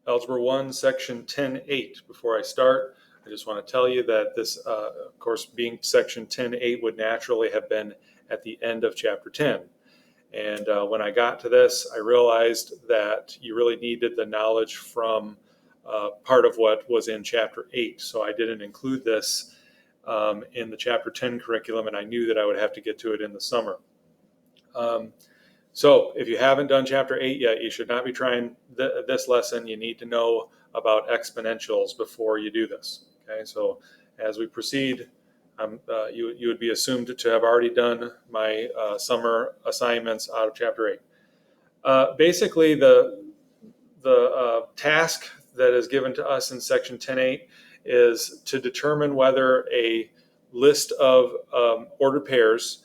Algebra 1, Section 10.8. Before I start, I just want to tell you that this, of course, being Section 10.8 would naturally have been at the end of Chapter 10. And when I got to this, I realized that you really needed the knowledge from part of what was in Chapter 8. So I didn't include this in the Chapter 10 curriculum, and I knew that I would have to get to it in the summer. So if you haven't done Chapter 8 yet, you should not be trying this lesson. You need to know about exponentials before you do this. Okay, so as we proceed, you would be assumed to have already done my summer assignments out of Chapter 8. Basically, the task that is given to us in Section 10.8 is to determine whether a list of ordered pairs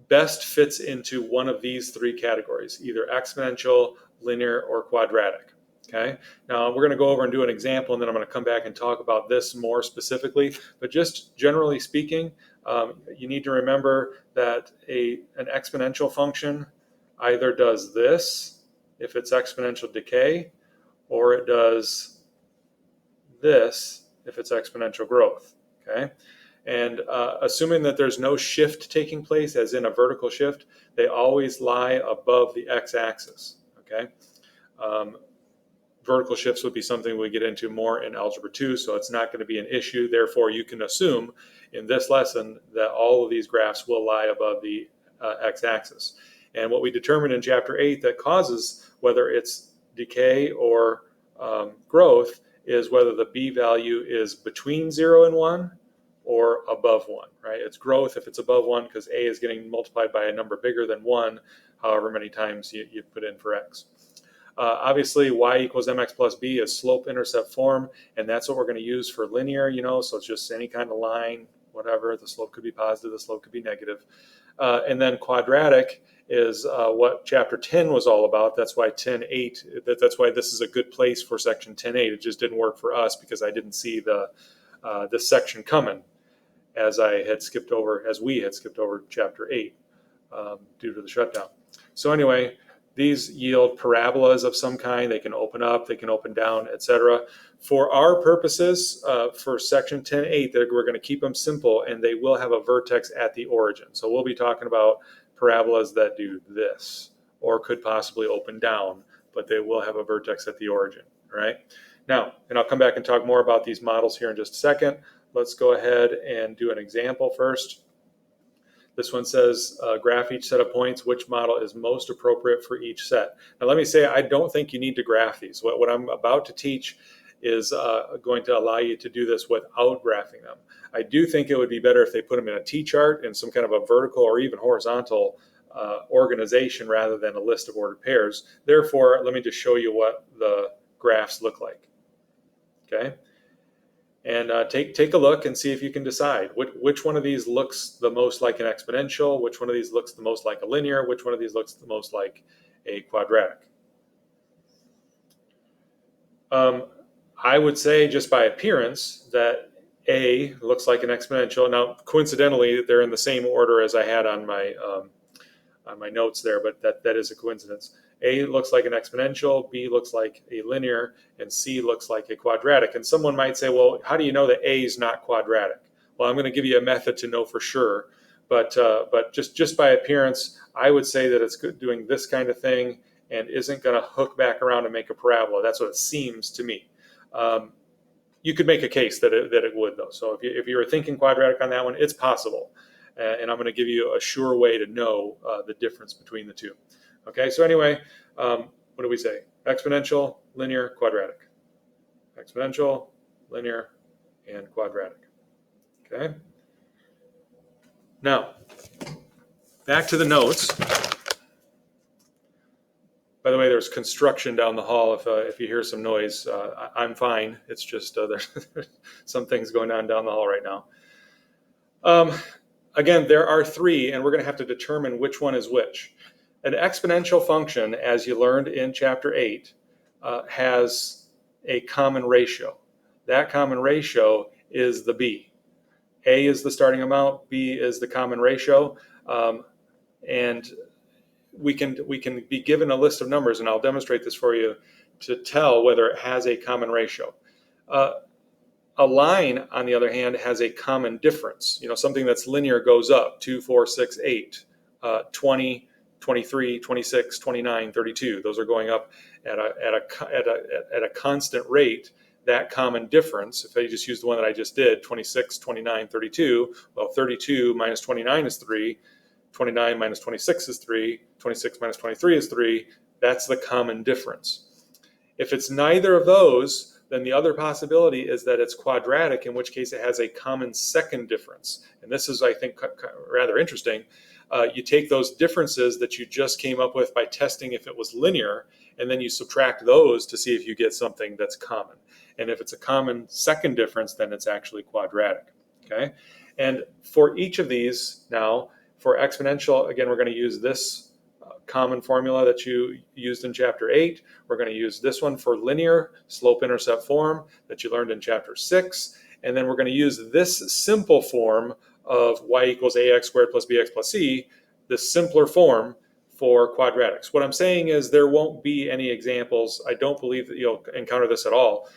best fits into one of these three categories, either exponential, linear, or quadratic. Okay. Now we're going to go over and do an example, and then I'm going to come back and talk about this more specifically. But just generally speaking, you need to remember that an exponential function either does this if it's exponential decay, or it does this if it's exponential growth. Okay. And assuming that there's no shift taking place, as in a vertical shift, they always lie above the x-axis. Okay, vertical shifts would be something we get into more in Algebra 2, so it's not going to be an issue. Therefore, you can assume in this lesson that all of these graphs will lie above the x-axis. And what we determined in Chapter 8 that causes whether it's decay or growth is whether the b value is between 0 and 1 or above 1, right? It's growth if it's above 1 because a is getting multiplied by a number bigger than 1, however many times you put in for x. Obviously, y equals mx plus b is slope-intercept form, and that's what we're going to use for linear, so it's just any kind of line, whatever. The slope could be positive, the slope could be negative. And then quadratic is what Chapter 10 was all about. That's why 10.8, that's why this is a good place for Section 10.8. It just didn't work for us because I didn't see this section coming as we had skipped over Chapter 8 due to the shutdown. So anyway, these yield parabolas of some kind. They can open up, they can open down, etc. For our purposes, for Section 10.8, we're going to keep them simple, and they will have a vertex at the origin. So we'll be talking about parabolas that do this, or could possibly open down, but they will have a vertex at the origin, all right? Now, and I'll come back and talk more about these models here in just a second. Let's go ahead and do an example first. This one says, graph each set of points. Which model is most appropriate for each set? Now, let me say, I don't think you need to graph these. What I'm about to teach is going to allow you to do this without graphing them. I do think it would be better if they put them in a T-chart in some kind of a vertical or even horizontal organization rather than a list of ordered pairs. Therefore, let me just show you what the graphs look like. Okay. And take a look and see if you can decide which one of these looks the most like an exponential, which one of these looks the most like a linear, which one of these looks the most like a quadratic. I would say just by appearance that A looks like an exponential. Now, coincidentally, they're in the same order as I had on my notes there, but that is a coincidence. A looks like an exponential, B looks like a linear, and C looks like a quadratic. And someone might say, well, how do you know that A is not quadratic? Well, I'm going to give you a method to know for sure, but just by appearance, I would say that it's doing this kind of thing and isn't going to hook back around and make a parabola. That's what it seems to me. You could make a case that it would, though. So if you were thinking quadratic on that one, it's possible. And I'm going to give you a sure way to know the difference between the two. Okay, so anyway, what do we say? Exponential, linear, quadratic. Exponential, linear, and quadratic. Okay. Now, back to the notes. By the way, there's construction down the hall. If you hear some noise, I'm fine. It's just there's some things going on down the hall right now. Again, there are three, and we're going to have to determine which one is which. An exponential function, as you learned in Chapter 8, has a common ratio. That common ratio is the b. A is the starting amount, b is the common ratio, and we can be given a list of numbers, and I'll demonstrate this for you to tell whether it has a common ratio. A line, on the other hand, has a common difference. Something that's linear goes up, 2, 4, 6, 8, 20, 23, 26, 29, 32. Those are going up at a constant rate. That common difference, if I just use the one that I just did, 26, 29, 32, well, 32 minus 29 is 3, 29 minus 26 is 3, 26 minus 23 is 3. That's the common difference. If it's neither of those, then the other possibility is that it's quadratic, in which case it has a common second difference. And this is, I think, rather interesting. You take those differences that you just came up with by testing if it was linear, and then you subtract those to see if you get something that's common. And if it's a common second difference, then it's actually quadratic. Okay? And for each of these now, for exponential, again, we're going to use this common formula that you used in Chapter 8. We're going to use this one for linear slope-intercept form that you learned in Chapter 6. And then we're going to use this simple form of y equals ax squared plus bx plus c, this simpler form for quadratics. What I'm saying is there won't be any examples. I don't believe that you'll encounter this at all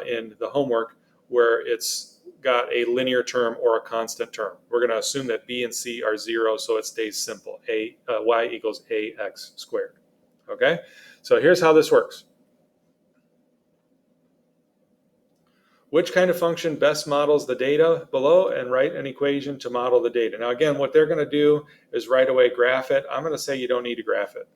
in the homework where it's got a linear term or a constant term. We're going to assume that b and c are 0, so it stays simple. Y equals ax squared. Okay? So here's how this works. Which kind of function best models the data below, and write an equation to model the data. Now again, what they're going to do is right away graph it. I'm going to say you don't need to graph it.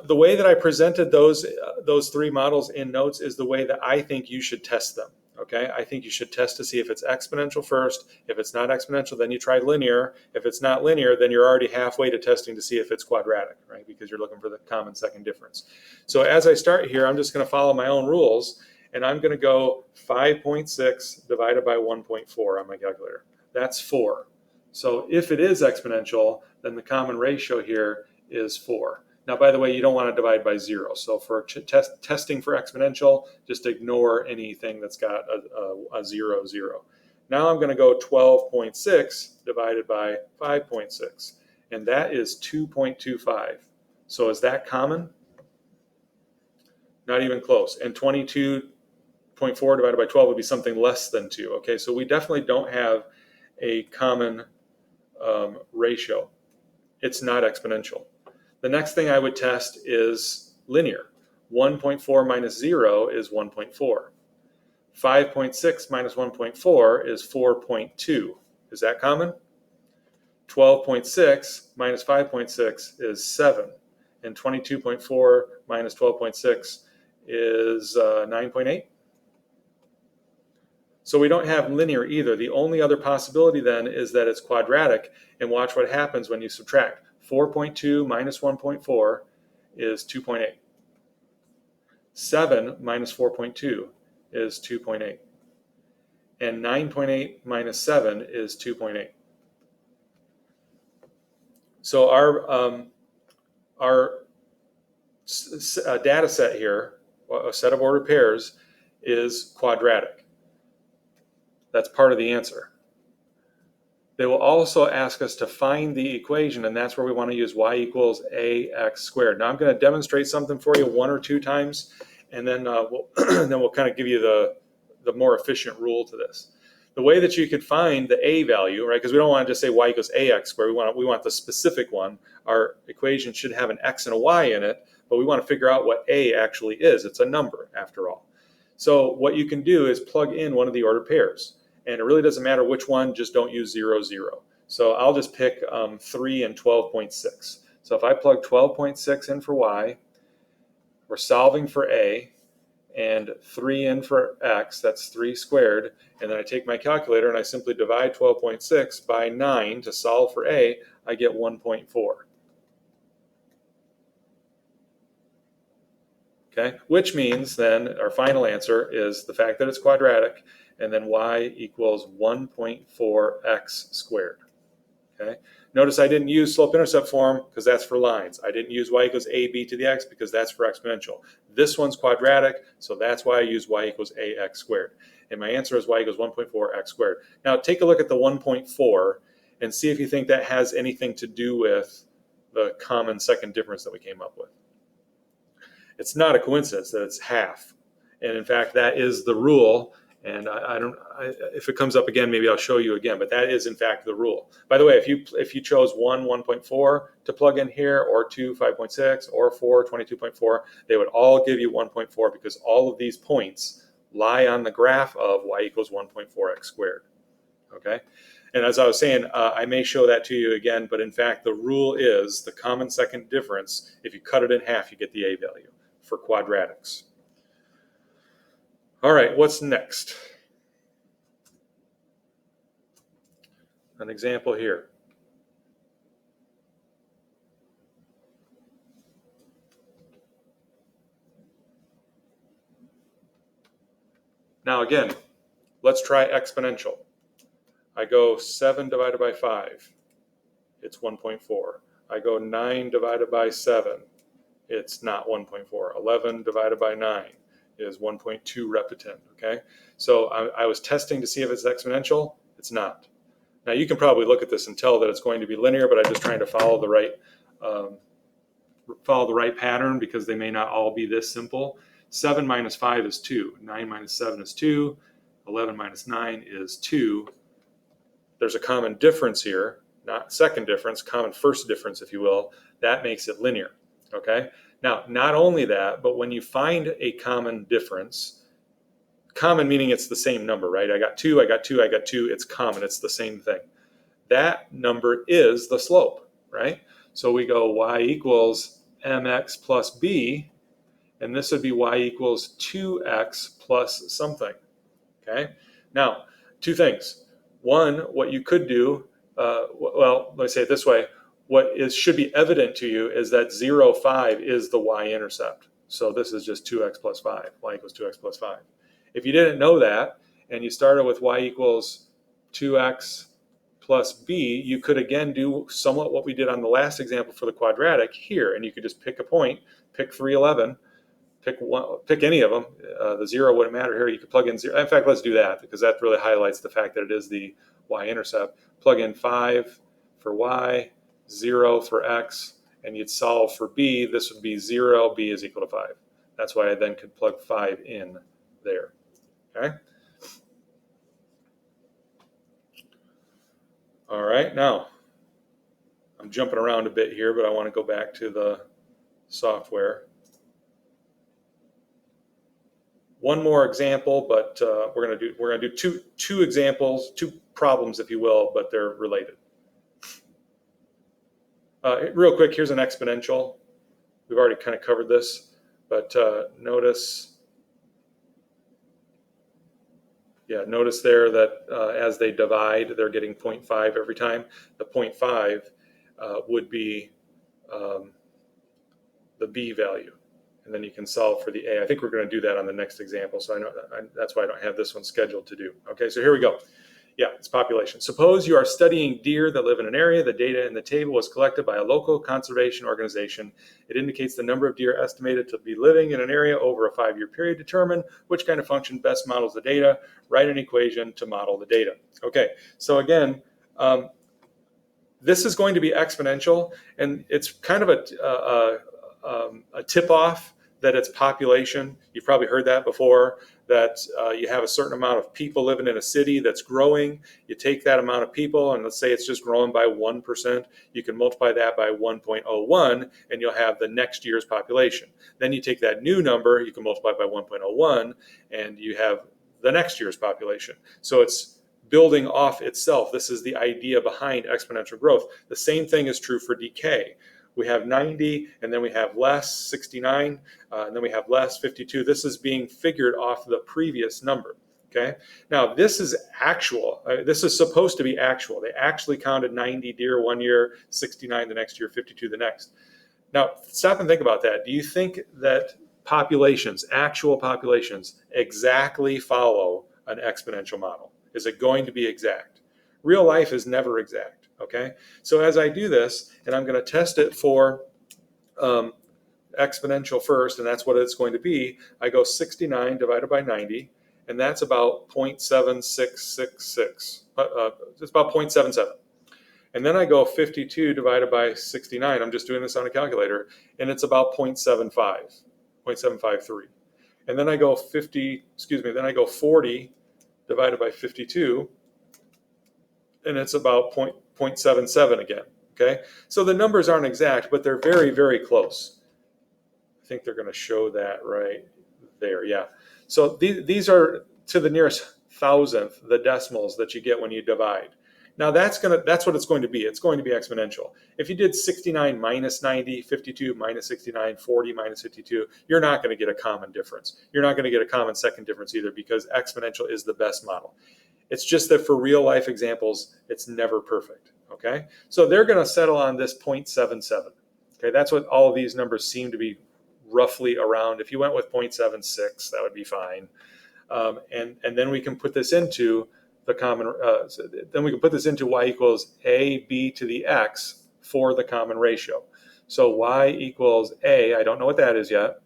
The way that I presented those three models in notes is the way that I think you should test them. Okay, I think you should test to see if it's exponential first. If it's not exponential, then you try linear. If it's not linear, then you're already halfway to testing to see if it's quadratic, right? Because you're looking for the common second difference. So as I start here, I'm just going to follow my own rules, and I'm going to go 5.6 divided by 1.4 on my calculator. That's 4. So if it is exponential, then the common ratio here is 4. Now, by the way, you don't want to divide by 0. So for testing for exponential, just ignore anything that's got a 0, 0. Now I'm going to go 12.6 divided by 5.6, and that is 2.25. So is that common? Not even close. And 22.4 divided by 12 would be something less than 2. Okay, so we definitely don't have a common ratio. It's not exponential. The next thing I would test is linear. 1.4 minus 0 is 1.4. 5.6 minus 1.4 is 4.2. Is that common? 12.6 minus 5.6 is 7. And 22.4 minus 12.6 is 9.8. So we don't have linear either. The only other possibility then is that it's quadratic, and watch what happens when you subtract. 4.2 minus 1.4 is 2.8. 7 minus 4.2 is 2.8. And 9.8 minus 7 is 2.8. So our data set here, a set of ordered pairs, is quadratic. That's part of the answer. They will also ask us to find the equation, and that's where we want to use y equals ax squared. Now I'm going to demonstrate something for you 1 or 2 times, and then we'll kind of give you the more efficient rule to this. The way that you could find the a value, right? Because we don't want to just say y equals ax squared. We want the specific one. Our equation should have an x and a y in it, but we want to figure out what a actually is. It's a number, after all. So what you can do is plug in one of the ordered pairs. And it really doesn't matter which one, just don't use 0, 0. So I'll just pick 3 and 12.6. So if I plug 12.6 in for y, we're solving for a, and 3 in for x, that's 3 squared, and then I take my calculator and I simply divide 12.6 by 9 to solve for a, I get 1.4. Okay, which means then our final answer is the fact that it's quadratic, and then y equals 1.4x squared. Okay. Notice I didn't use slope-intercept form because that's for lines. I didn't use y equals ab to the x because that's for exponential. This one's quadratic, so that's why I use y equals ax squared. And my answer is y equals 1.4x squared. Now take a look at the 1.4 and see if you think that has anything to do with the common second difference that we came up with. It's not a coincidence that it's half. And in fact, that is the rule. And if it comes up again, maybe I'll show you again, but that is in fact the rule. By the way, if you chose 1.4 to plug in here, or 2, 5.6, or 4, 22.4, they would all give you 1.4 because all of these points lie on the graph of y equals 1.4x squared. Okay? And as I was saying, I may show that to you again, but in fact, the rule is the common second difference. If you cut it in half, you get the a value for quadratics. All right, what's next? An example here. Now again, let's try exponential. I go 7 divided by 5, it's 1.4. I go 9 divided by 7, it's not 1.4. 11 divided by 9 is 1.2 repetend, okay? So I was testing to see if it's exponential. It's not. Now you can probably look at this and tell that it's going to be linear, but I'm just trying to follow the right pattern because they may not all be this simple. 7 minus 5 is 2. 9 minus 7 is 2. 11 minus 9 is 2. There's a common difference here, not second difference, common first difference, if you will. That makes it linear, okay? Now, not only that, but when you find a common difference, common meaning it's the same number, right? I got 2, I got 2, I got 2. It's common. It's the same thing. That number is the slope, right? So we go y equals mx plus b, and this would be y equals 2x plus something, okay? Now, two things. One, what you could do, well, let me say it this way. What should be evident to you is that 0, 5 is the y-intercept. So this is just 2x plus 5, y equals 2x plus 5. If you didn't know that, and you started with y equals 2x plus b, you could again do somewhat what we did on the last example for the quadratic here, and you could just pick a point, pick 311, pick any of them. The 0 wouldn't matter here. You could plug in 0. In fact, let's do that because that really highlights the fact that it is the y-intercept. Plug in 5 for y, 0 for x, and you'd solve for b. This would be 0, b is equal to 5. That's why I then could plug 5 in there. Okay? All right, now I'm jumping around a bit here, but I want to go back to the software. One more example, but we're gonna do two examples, two problems, if you will, but they're related. Real quick, here's an exponential. We've already kind of covered this, but notice there that as they divide, they're getting 0.5 every time. The 0.5 would be the b value. And then you can solve for the a. I think we're going to do that on the next example, so that's why I don't have this one scheduled to do. Okay, so here we go. Yeah, it's population. Suppose you are studying deer that live in an area. The data in the table was collected by a local conservation organization. It indicates the number of deer estimated to be living in an area over a 5-year period. Determine which kind of function best models the data. Write an equation to model the data. Okay, so again, this is going to be exponential, and it's kind of a tip-off that it's population. You've probably heard that before, that you have a certain amount of people living in a city that's growing. You take that amount of people, and let's say it's just growing by 1%. You can multiply that by 1.01, and you'll have the next year's population. Then you take that new number, you can multiply by 1.01, and you have the next year's population. So it's building off itself. This is the idea behind exponential growth. The same thing is true for decay. We have 90, and then we have less, 69, and then we have less, 52. This is being figured off the previous number, okay? Now, this is actual. This is supposed to be actual. They actually counted 90 deer one year, 69 the next year, 52 the next. Now, stop and think about that. Do you think that populations, actual populations, exactly follow an exponential model? Is it going to be exact? Real life is never exact. Okay, so as I do this, and I'm going to test it for exponential first, and that's what it's going to be, I go 69 divided by 90, and that's about 0.7666. It's about 0.77. And then I go 52 divided by 69. I'm just doing this on a calculator, and it's about 0.75. 0.753. And then I go 40 divided by 52, and it's about 0.77 again, okay? So the numbers aren't exact, but they're very, very close. I think they're gonna show that right there, yeah. So these are to the nearest thousandth, the decimals that you get when you divide. Now that's what it's going to be. It's going to be exponential. If you did 69 minus 90, 52 minus 69, 40 minus 52, you're not going to get a common difference. You're not going to get a common second difference either, because exponential is the best model. It's just that for real life examples, it's never perfect, okay? So they're going to settle on this 0.77. Okay, that's what all of these numbers seem to be roughly around. If you went with 0.76, that would be fine. And then we can put this into the common, then we can put this into y equals ab to the x for the common ratio. So y equals a, I don't know what that is yet,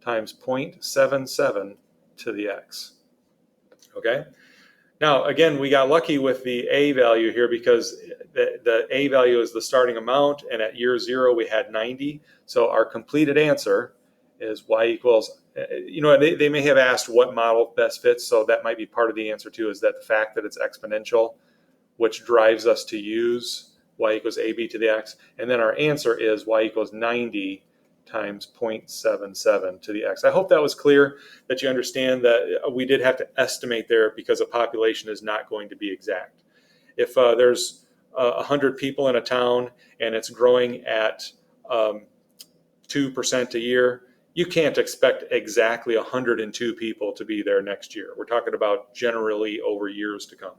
times 0.77 to the x. Okay? Now, again, we got lucky with the a value here because the a value is the starting amount, and at year 0 we had 90. So our completed answer is y equals, they may have asked what model best fits, so that might be part of the answer too, is that the fact that it's exponential, which drives us to use y equals ab to the x. And then our answer is y equals 90 times 0.77 to the x. I hope that was clear, that you understand that we did have to estimate there because a population is not going to be exact. If there's 100 people in a town and it's growing at 2% a year, you can't expect exactly 102 people to be there next year. We're talking about generally over years to come.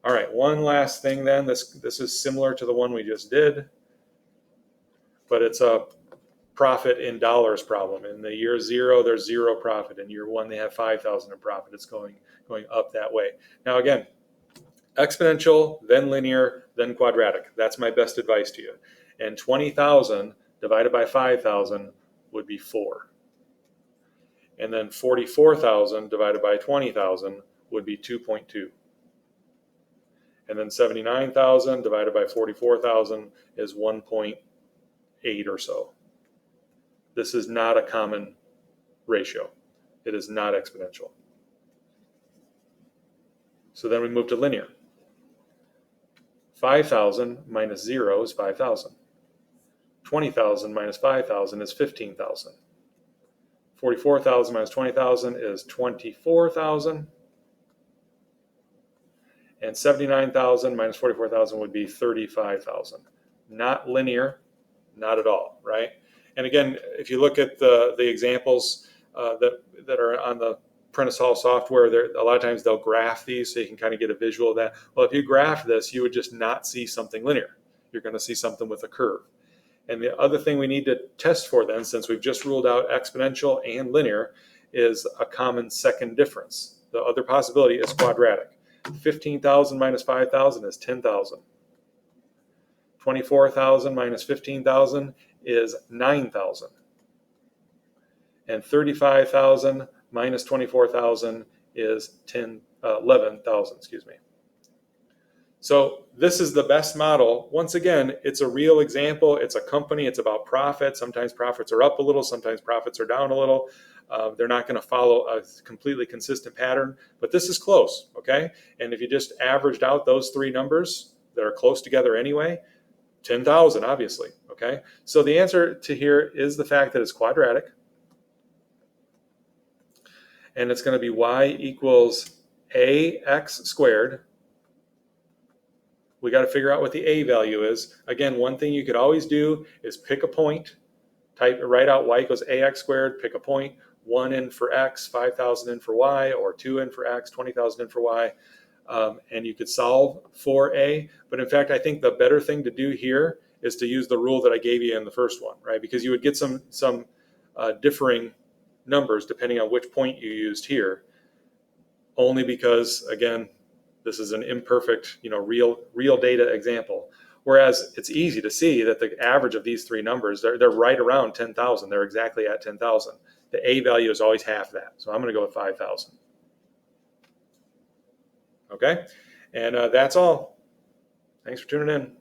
All right, one last thing then. This is similar to the one we just did, but it's a profit in dollars problem. In the year 0, there's 0 profit. In year 1, they have 5,000 in profit. It's going up that way. Now again, exponential, then linear, then quadratic. That's my best advice to you. And 20,000 divided by 5,000 would be 4. And then 44,000 divided by 20,000 would be 2.2. And then 79,000 divided by 44,000 is 1.8 or so. This is not a common ratio. It is not exponential. So then we move to linear. 5,000 minus 0 is 5,000. 20,000 minus 5,000 is 15,000. 44,000 minus 20,000 is 24,000. And 79,000 minus 44,000 would be 35,000. Not linear, not at all, right? And again, if you look at the examples that are on the Prentice-Hall software, a lot of times they'll graph these so you can kind of get a visual of that. Well, if you graph this, you would just not see something linear. You're going to see something with a curve. And the other thing we need to test for then, since we've just ruled out exponential and linear, is a common second difference. The other possibility is quadratic. 15,000 minus 5,000 is 10,000. 24,000 minus 15,000 is 9,000. And 35,000 minus 24,000 is 11,000, excuse me. So this is the best model. Once again, it's a real example. It's a company. It's about profit. Sometimes profits are up a little. Sometimes profits are down a little. They're not going to follow a completely consistent pattern, but this is close, okay? And if you just averaged out those 3 numbers that are close together anyway, 10,000, obviously, okay? So the answer to here is the fact that it's quadratic. And it's going to be y equals ax squared. We got to figure out what the a value is. Again, one thing you could always do is pick a point, write out y equals ax squared, pick a point, 1 in for x, 5,000 in for y, or 2 in for x, 20,000 in for y, and you could solve for a. But in fact, I think the better thing to do here is to use the rule that I gave you in the first one, right? Because you would get some differing numbers depending on which point you used here, only because, again, this is an imperfect, real data example. Whereas it's easy to see that the average of these 3 numbers, they're right around 10,000. They're exactly at 10,000. The a value is always half that. So I'm going to go with 5,000. Okay? And that's all. Thanks for tuning in.